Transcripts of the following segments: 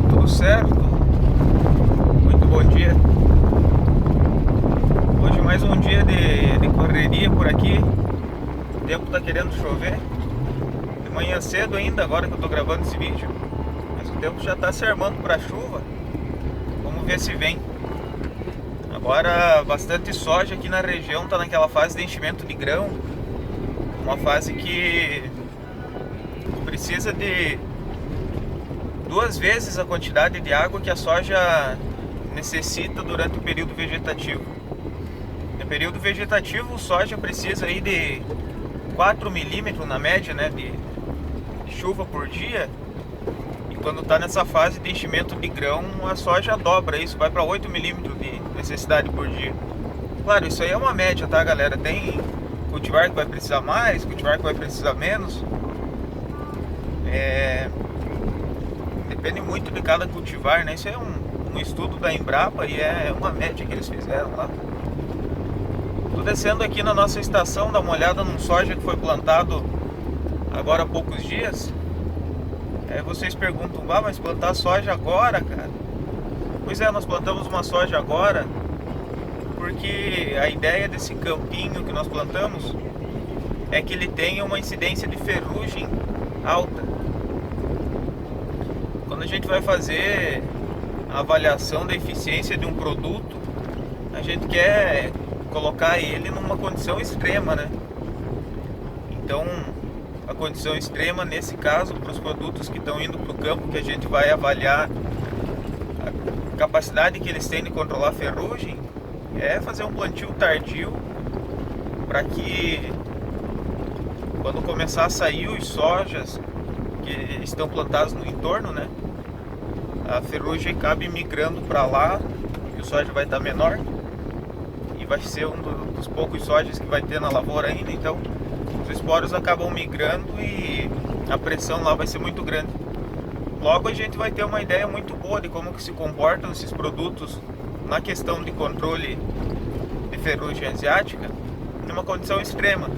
tudo certo? Muito bom dia. Hoje mais um dia de correria por aqui. O tempo tá querendo chover. De manhã cedo ainda, agora que eu tô gravando esse vídeo. Mas o tempo já tá se armando pra chuva. Vamos ver se vem. Agora bastante soja aqui na região, tá naquela fase de enchimento de grão. Uma fase que precisa de 2 vezes a quantidade de água que a soja necessita durante o período vegetativo. No período vegetativo, o soja precisa aí de 4 milímetros na média, né, de chuva por dia. E quando está nessa fase de enchimento de grão, a soja dobra isso, vai para 8 milímetros de necessidade por dia. Claro, isso aí é uma média, tá, galera? Tem cultivar que vai precisar mais, cultivar que vai precisar menos. Depende muito de cada cultivar, né? Isso é um estudo da Embrapa e é uma média que eles fizeram lá. Tô descendo aqui na nossa estação, dar uma olhada num soja que foi plantado agora há poucos dias. Vocês perguntam, mas plantar soja agora, cara? Pois é, nós plantamos uma soja agora porque a ideia desse campinho que nós plantamos é que ele tenha uma incidência de ferrugem alta. Quando a gente vai fazer a avaliação da eficiência de um produto, a gente quer colocar ele numa condição extrema, né? Então, a condição extrema, nesse caso, para os produtos que estão indo para o campo, que a gente vai avaliar a capacidade que eles têm de controlar a ferrugem, é fazer um plantio tardio para que, quando começar a sair os sojas que estão plantados no entorno, né, a ferrugem acabe migrando para lá, e o soja vai estar menor e vai ser um dos poucos sojas que vai ter na lavoura ainda. Então os esporos acabam migrando e a pressão lá vai ser muito grande. Logo a gente vai ter uma ideia muito boa de como que se comportam esses produtos na questão de controle de ferrugem asiática numa condição extrema.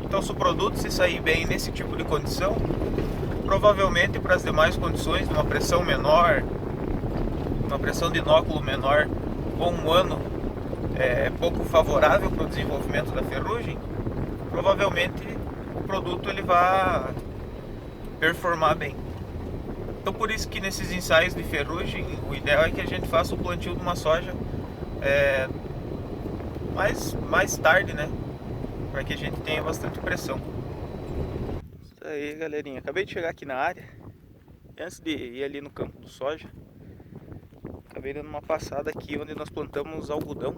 Então, se o produto se sair bem nesse tipo de condição, provavelmente para as demais condições, de uma pressão menor, uma pressão de inóculo menor, ou um ano pouco favorável para o desenvolvimento da ferrugem, provavelmente o produto ele vai performar bem. Então, por isso que nesses ensaios de ferrugem, o ideal é que a gente faça o plantio de uma soja mais tarde, né, para que a gente tenha bastante pressão. Isso aí, galerinha, acabei de chegar aqui na área. Antes de ir ali no campo do soja, acabei dando uma passada aqui onde nós plantamos algodão.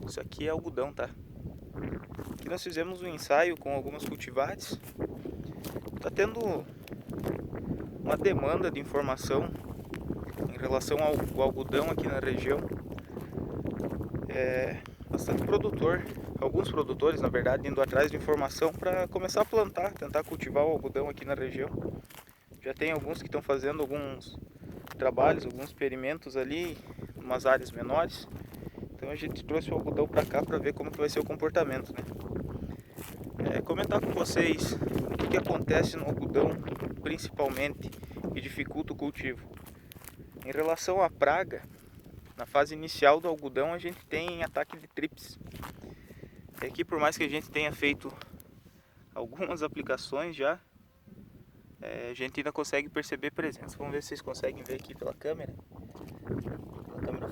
Isso aqui é algodão, tá? Aqui nós fizemos um ensaio com algumas cultivares. Tá tendo uma demanda de informação em relação ao algodão aqui na região. Bastante produtor, alguns produtores na verdade, indo atrás de informação para começar a plantar, tentar cultivar o algodão aqui na região. Já tem alguns que estão fazendo alguns trabalhos, alguns experimentos ali, em umas áreas menores. Então a gente trouxe o algodão para cá para ver como que vai ser o comportamento, né? Comentar com vocês o que acontece no algodão, principalmente, que dificulta o cultivo. Em relação à praga, na fase inicial do algodão a gente tem ataque de trips. E aqui, por mais que a gente tenha feito algumas aplicações já, a gente ainda consegue perceber presença. Vamos ver se vocês conseguem ver aqui pela câmera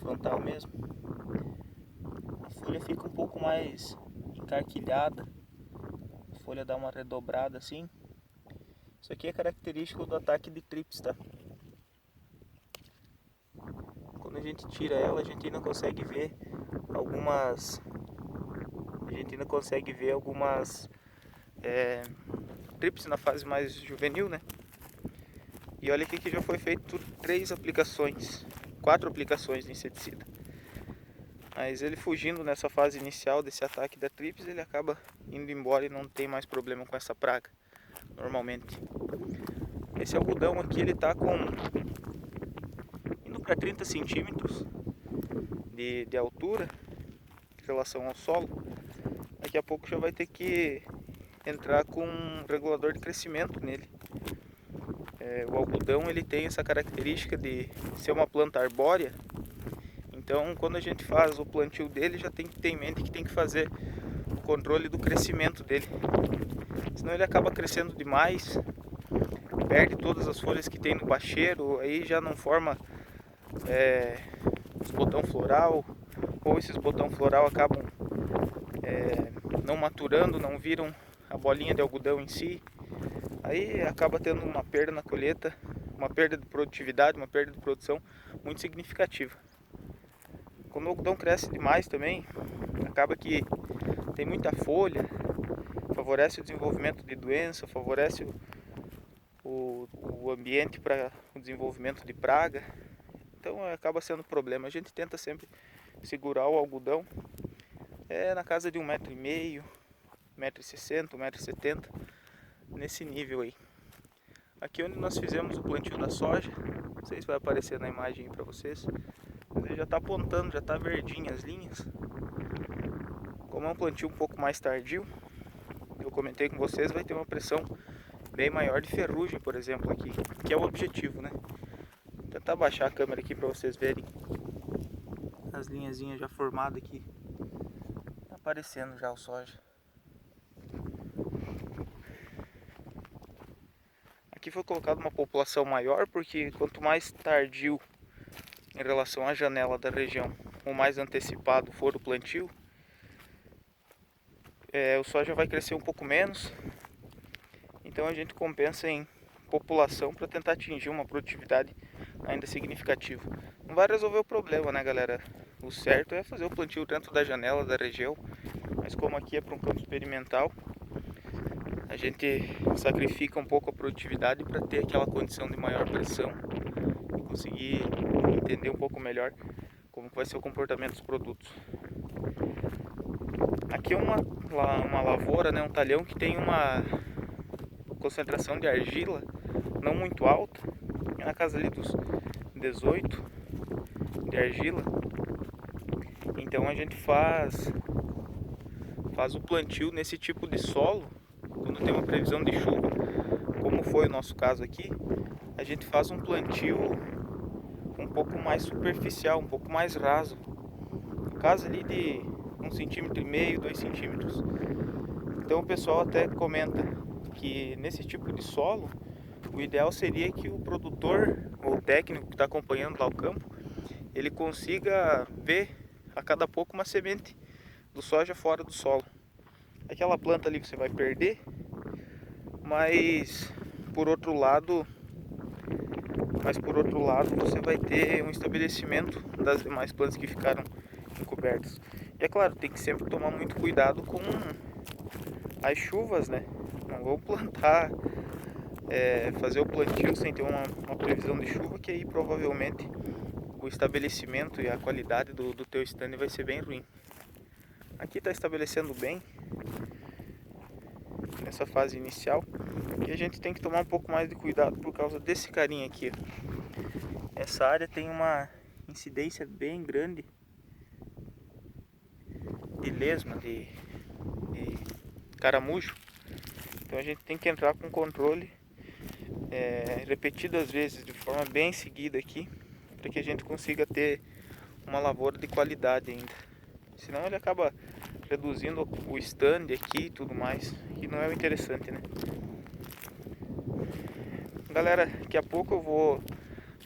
frontal mesmo. A folha fica um pouco mais encarquilhada, a folha dá uma redobrada assim. Isso aqui é característico do ataque de trips, tá? Quando a gente tira ela, a gente ainda consegue ver algumas trips na fase mais juvenil, né? E olha aqui que já foi feito 4 aplicações de inseticida. Mas ele fugindo nessa fase inicial desse ataque da trips, ele acaba indo embora e não tem mais problema com essa praga, normalmente. Esse algodão aqui, ele tá indo para 30 centímetros de altura em relação ao solo. Daqui a pouco já vai ter que entrar com um regulador de crescimento nele. O algodão ele tem essa característica de ser uma planta arbórea. Então quando a gente faz o plantio dele, já tem que ter em mente que tem que fazer o controle do crescimento dele. Senão ele acaba crescendo demais, perde todas as folhas que tem no bacheiro, aí já não forma os botão floral, ou esses botão floral acabam não maturando, não viram a bolinha de algodão em si. Aí acaba tendo uma perda na colheita, uma perda de produtividade, uma perda de produção muito significativa. Quando o algodão cresce demais também, acaba que tem muita folha, favorece o desenvolvimento de doença, favorece o ambiente para o desenvolvimento de praga. Então acaba sendo um problema. A gente tenta sempre segurar o algodão na casa de 1,5 m, 1,60 m, 1,70 m, nesse nível aí. Aqui onde nós fizemos o plantio da soja, não sei se vai aparecer na imagem aí para vocês, mas ele já está apontando, já está verdinho as linhas. Como é um plantio um pouco mais tardio, eu comentei com vocês, vai ter uma pressão bem maior de ferrugem, por exemplo, aqui, que é o objetivo, né? Vou tentar baixar a câmera aqui para vocês verem as linhazinhas já formadas aqui, aparecendo já o soja. Aqui foi colocado uma população maior, porque quanto mais tardio em relação à janela da região, ou mais antecipado for o plantio, o soja vai crescer um pouco menos. Então a gente compensa em população para tentar atingir uma produtividade ainda significativa. Não vai resolver o problema, né, galera? O certo é fazer o plantio dentro da janela da região, mas como aqui é para um campo experimental, a gente sacrifica um pouco a produtividade para ter aquela condição de maior pressão e conseguir entender um pouco melhor como vai ser o comportamento dos produtos. Aqui é uma lavoura, né, um talhão que tem uma concentração de argila não muito alta, é na casa ali dos 18 de argila. Então a gente faz o plantio nesse tipo de solo quando tem uma previsão de chuva, como foi o nosso caso aqui. A gente faz um plantio um pouco mais superficial, um pouco mais raso, no caso ali de 1,5 cm, 2 centímetros. Então o pessoal até comenta que nesse tipo de solo o ideal seria que o produtor ou o técnico que está acompanhando lá o campo, ele consiga ver a cada pouco uma semente do soja fora do solo. Aquela planta ali você vai perder, mas por outro lado você vai ter um estabelecimento das demais plantas que ficaram encobertas. E é claro, tem que sempre tomar muito cuidado com as chuvas, né? Não vou plantar, fazer o plantio sem ter uma previsão de chuva, que aí provavelmente o estabelecimento e a qualidade do teu stand vai ser bem ruim. Aqui está estabelecendo bem nessa fase inicial, e a gente tem que tomar um pouco mais de cuidado por causa desse carinha aqui. Essa área tem uma incidência bem grande de lesma, de caramujo. Então a gente tem que entrar com controle repetidas vezes, de forma bem seguida aqui, para que a gente consiga ter uma lavoura de qualidade ainda. Senão ele acaba reduzindo o stand aqui e tudo mais, que não é o interessante, né? Galera, daqui a pouco eu vou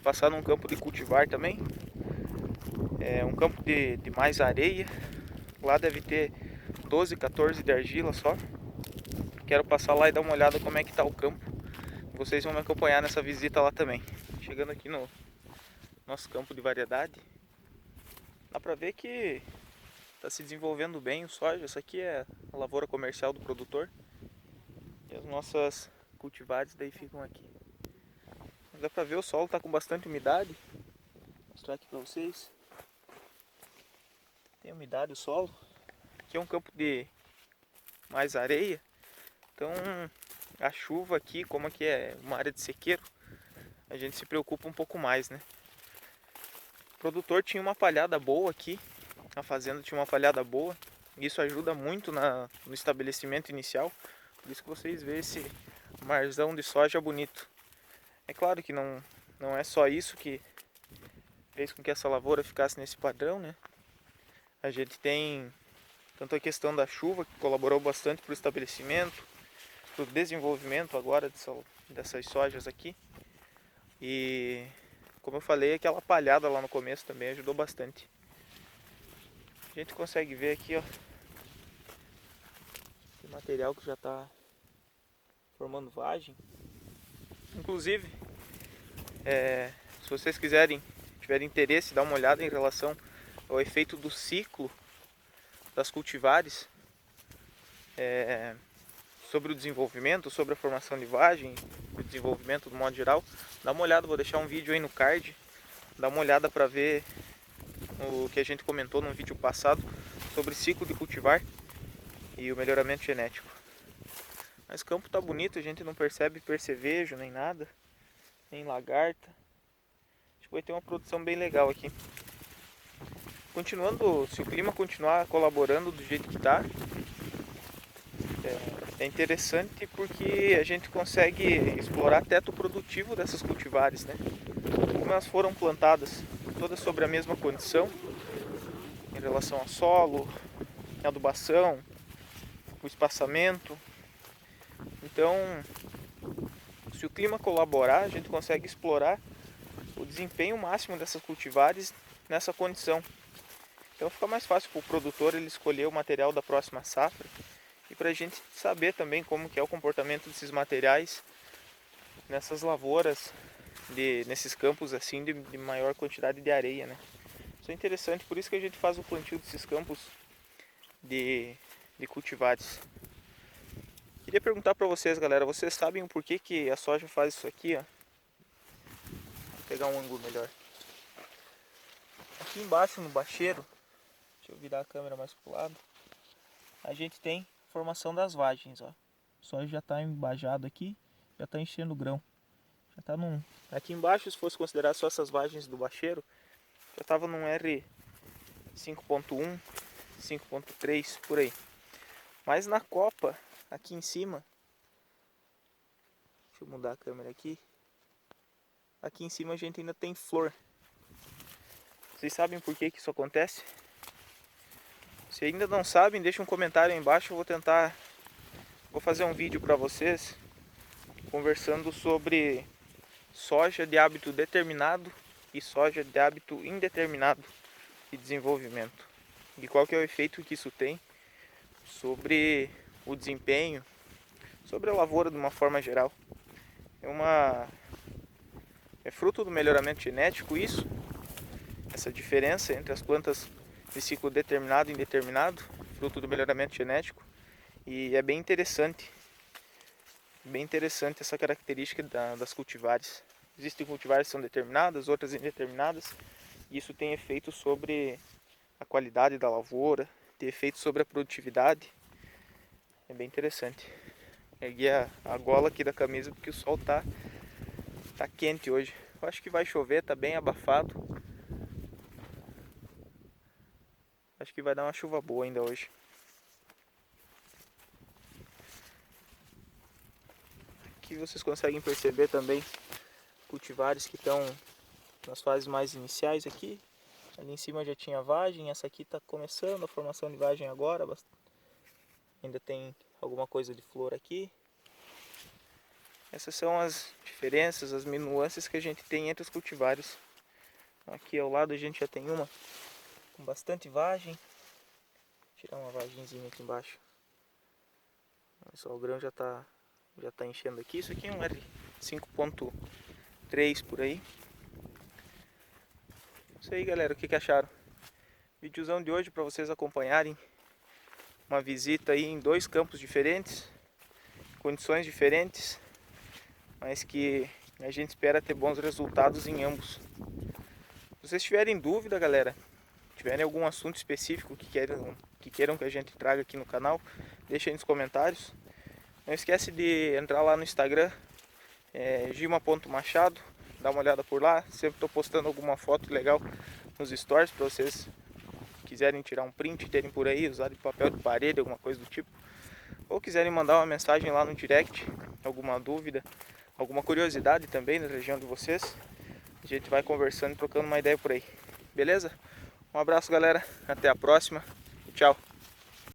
passar num campo de cultivar também. É um campo de mais areia. Lá deve ter 12, 14 de argila só. Quero passar lá e dar uma olhada como é que tá o campo. Vocês vão me acompanhar nessa visita lá também. Chegando aqui no nosso campo de variedade, dá pra ver que está se desenvolvendo bem o soja. Essa aqui é a lavoura comercial do produtor. E as nossas cultivares daí ficam aqui. Mas dá pra ver, o solo está com bastante umidade. Vou mostrar aqui pra vocês. Tem umidade o solo. Aqui é um campo de mais areia. Então a chuva aqui, como aqui é uma área de sequeiro, a gente se preocupa um pouco mais, né? O produtor tinha uma palhada boa aqui. A fazenda tinha uma palhada boa. Isso ajuda muito no estabelecimento inicial. Por isso que vocês veem esse marzão de soja bonito. É claro que não é só isso que fez com que essa lavoura ficasse nesse padrão, né? A gente tem tanto a questão da chuva, que colaborou bastante para o estabelecimento, para o desenvolvimento agora dessas sojas aqui. E, como eu falei, aquela palhada lá no começo também ajudou bastante. A gente consegue ver aqui, ó, o material que já está formando vagem. Inclusive, se vocês tiverem interesse, dá uma olhada em relação ao efeito do ciclo das cultivares sobre o desenvolvimento, sobre a formação de vagem, o desenvolvimento do modo geral. Dá uma olhada, vou deixar um vídeo aí no card, dá uma olhada para ver o que a gente comentou num vídeo passado sobre ciclo de cultivar e o melhoramento genético. Mas o campo tá bonito, a gente não percebe percevejo nem nada, nem lagarta. Acho que vai ter uma produção bem legal aqui. Continuando, se o clima continuar colaborando do jeito que está, é interessante porque a gente consegue explorar teto produtivo dessas cultivares, né? Como elas foram plantadas todas sobre a mesma condição, em relação ao solo, a adubação, o espaçamento. Então, se o clima colaborar, a gente consegue explorar o desempenho máximo dessas cultivares nessa condição. Então fica mais fácil para o produtor ele escolher o material da próxima safra e para a gente saber também como que é o comportamento desses materiais nessas lavouras, nesses campos assim de maior quantidade de areia, né? Isso é interessante, por isso que a gente faz o plantio desses campos de cultivares. Queria perguntar para vocês, galera, vocês sabem o porquê que a soja faz isso aqui, ó? Vou pegar um ângulo melhor. Aqui embaixo no bacheiro, deixa eu virar a câmera mais pro lado, a gente tem formação das vagens, ó. O soja já está embajado aqui, já está enchendo o grão. Já tá num... Aqui embaixo, se fosse considerar só essas vagens do bacheiro, já estava num R 5.1, 5.3 por aí. Mas na copa, aqui em cima, deixa eu mudar a câmera aqui. Aqui em cima a gente ainda tem flor. Vocês sabem por que isso acontece? Se ainda não sabem, deixa um comentário aí embaixo. Vou fazer um vídeo para vocês conversando sobre soja de hábito determinado e soja de hábito indeterminado de desenvolvimento. E qual que é o efeito que isso tem sobre o desempenho, sobre a lavoura de uma forma geral. É fruto do melhoramento genético isso, essa diferença entre as plantas de ciclo determinado e indeterminado, fruto do melhoramento genético. E é bem interessante essa característica das cultivares. Existem cultivares que são determinadas, outras indeterminadas, e isso tem efeito sobre a qualidade da lavoura, tem efeito sobre a produtividade. É bem interessante. Ergui a gola aqui da camisa porque o sol tá quente hoje. Eu acho que vai chover, tá bem abafado. Acho que vai dar uma chuva boa ainda hoje. Aqui vocês conseguem perceber também cultivares que estão nas fases mais iniciais aqui. Ali em cima já tinha vagem, essa aqui está começando a formação de vagem agora. Ainda tem alguma coisa de flor aqui. Essas são as diferenças, as nuances que a gente tem entre os cultivares. Aqui ao lado a gente já tem uma com bastante vagem. Vou tirar uma vagenzinha aqui embaixo. Olha só, o grão já tá enchendo aqui. Isso aqui é um R5.3 por aí. Isso aí, galera, o que acharam? Videozão de hoje para vocês acompanharem uma visita aí em 2 campos diferentes, condições diferentes, mas que a gente espera ter bons resultados em ambos. Se vocês tiverem dúvida, galera, tiverem algum assunto específico que queiram que a gente traga aqui no canal, deixa aí nos comentários. Não esquece de entrar lá no Instagram, gima.machado, dá uma olhada por lá. Sempre estou postando alguma foto legal nos stories para vocês quiserem tirar um print, terem por aí, usar de papel de parede, alguma coisa do tipo. Ou quiserem mandar uma mensagem lá no direct, alguma dúvida, alguma curiosidade também na região de vocês, a gente vai conversando, trocando uma ideia por aí. Beleza? Um abraço, galera. Até a próxima. Tchau.